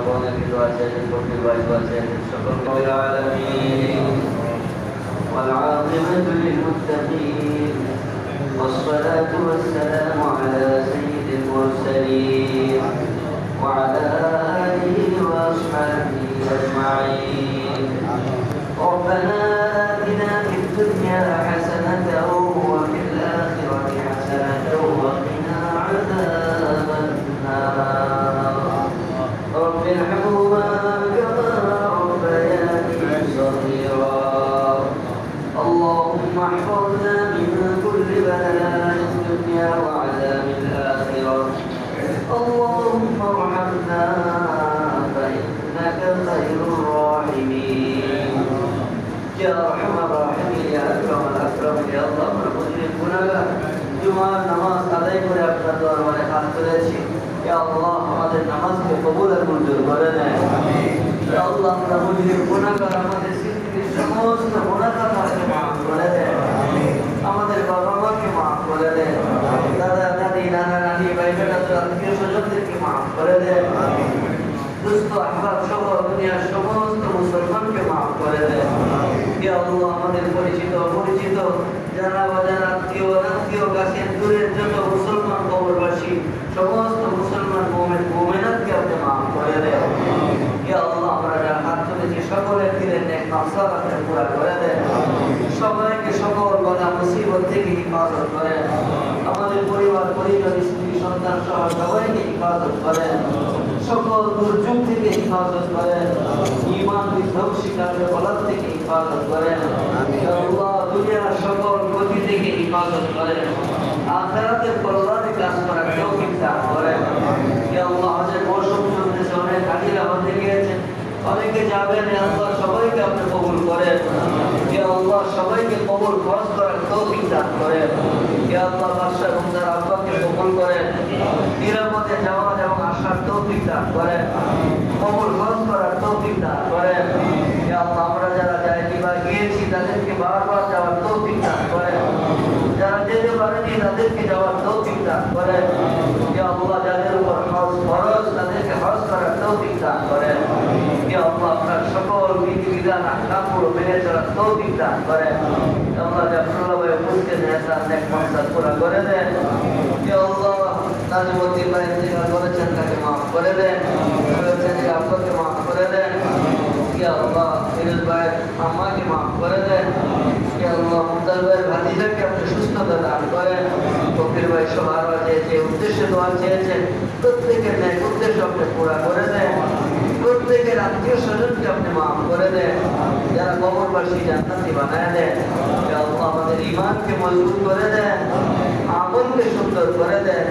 ونبي وأسد الكفر وأسد الشكر العالمين والعاقبة للمتقين والصلاة والسلام على سيد المرسلين وعلى آله وأصحابه أجمعين. ربنا آتنا في الدنيا حسنة وفي الآخرة حسنة وقنا عذاب النار. رب ارحمهما كما ربياني صغيرا. اللهم احفظنا من كل بلاء الدنيا وعذاب الآخرة. اللهم ارحمنا فإنك خير الراحمين. يا أرحم الراحمين يا أكرم الأكرمين يا الله المسلمين গুনাহগার জুমার নামাজ আদায় করে আপনার দরবারে হাত তুলেছি। ইয়া আল্লাহ আমাদের নামাজকে কবুল আর মঞ্জুর করে নেন। আমিন। ইয়া আল্লাহ আমরা মুসলিম গুনাহগার আমাদের জিন্দেগির সমস্ত গুনাহকে মাফ করে দেন। আমিন। আমাদের বাবা মাকে মাফ করে দেন। দাদা দাদি নানা নানি ভাই বেটা আত্মীয় স্বজনদেরকে মাফ করে দেন। আমিন। দুস্থ আহবাব সহ দুনিয়ার সমস্ত মুসলমানকে মাফ করে দেন। ইয়া আল্লাহ আমাদের পরিচিত অপরিচিত যারা অজানা আত্মীয় অনাত্মীয় কাছের দূরের যত মুসলমান কবরবাসী সমস্ত মুসলমান মুমিন মুমিনাতকে আপনি মাফ করে দেন। ইয়া আল্লাহ আমরা যারা হাত তুলেছি সকলের দিলের নেক মাকসাদ আপনি পুরা করে দেন। সবাইকে সকল বাধা মুসিবত থেকে হিফাজত করেন। আমাদের পরিবার পরিজন স্ত্রী সন্তান সহ সবাইকে হিফাজত করেন। সকল দুর্যোগ থেকে হিফাজত করেন। ঈমান বিধ্বংসী কার্যকলাপ থেকে হিফাজত করেন। ইয়া আল্লাহ দুনিয়ার সকল ক্ষতি থেকে হিফাজত করেন। আখিরাতের কল্যাণে কাজ করার তৌফিক দান করেন। ইয়া আল্লাহ হজের মৌসুম চলতেছে, অনেক হাজিরা হতে গিয়েছেন, অনেকে যাবেন। ইয়া আল্লাহ সবাইকে আপনি কবুল করেন। ইয়া আল্লাহ সবাইকে কবুল খরচ করার তৌফিক দান করেন। ইয়া আল্লাহ বাদশা রমজান আব্বাকে কবুল করেন। নিরাপদে যাওয়া এবং আসার তৌফিক দান করেন। কবুল খরচ করার তৌফিক দান করেন। ইয়া আল্লাহ আমরা যারা যাইনি বা গিয়েছি তাদেরকে বারবার যাওয়ার তৌফিক দান করেন। যারা যেতে পারেনি তাদেরকে যাওয়ার তৌফিক দান করেন। ইয়া আল্লাহ যাদের উপর হজ ফরজ তাদেরকে হজ করার তৌফিক দান করেন। ইয়া আল্লাহ আপনার সকল বিধিবিধান আহকামগুলো মেনে চলার তৌফিক দান করেন। আল্লাহ যা প্রলোভে উপস্থিত নেশার নেক মাকসাদ পুরা করে দেন। ইয়া আল্লাহ নাজিমুদ্দিন ভাই ইন্তেকাল করেছেন, তাকে মাফ করে দেন। আব্বাকে মাফ করে দেন। ইয়া আল্লাহ ফিরোজ ভাইয়ের আম্মাকে মাফ করে দেন। ইয়া আল্লাহ মুমতাজ ভাইয়ের ভাতিজাকে আপনি সুস্থতা দান করেন। ফকির ভাই সবার যে উদ্দেশ্যে দোয়া চেয়েছেন প্রত্যেকের ন্যায় উদ্দেশ্য আপনি পুরা করে দেন। প্রত্যেকের আত্মীয় স্বজনকে আপনি মাফ করে দেন। যারা কবরবাসী জান্নাতি বানায় দেন। ইয়া আল্লাহ আমাদের ঈমানকে মজবুত করে দেন, আমলকে সুন্দর করে দেন,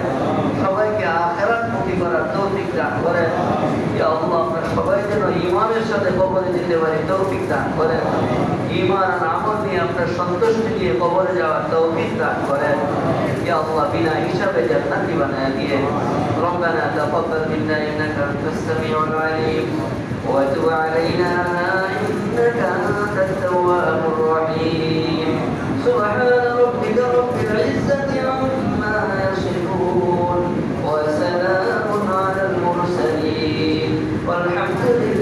সবাইকে আখিরাতমুখী করার তৌফিক দান করেন। ইয়া আল্লাহ আমরা সবাই যেন ঈমানের সাথে কবরে যেতে পারি তৌফিক দান করেন। ঈমান আর আমল নিয়ে আপনার সন্তুষ্টি নিয়ে কবরে যাওয়ার তৌফিক দান করেন। ইয়া আল্লাহ বিনা হিসাবে জান্নাতি বানায় দিয়ে ربنا تقبل منا إنك أنت السميع العليم وتب علينا إنك أنت التواب الرحيم. سبحان ربك رب العزة عما يصفون وسلام على المرسلين والحمد لله.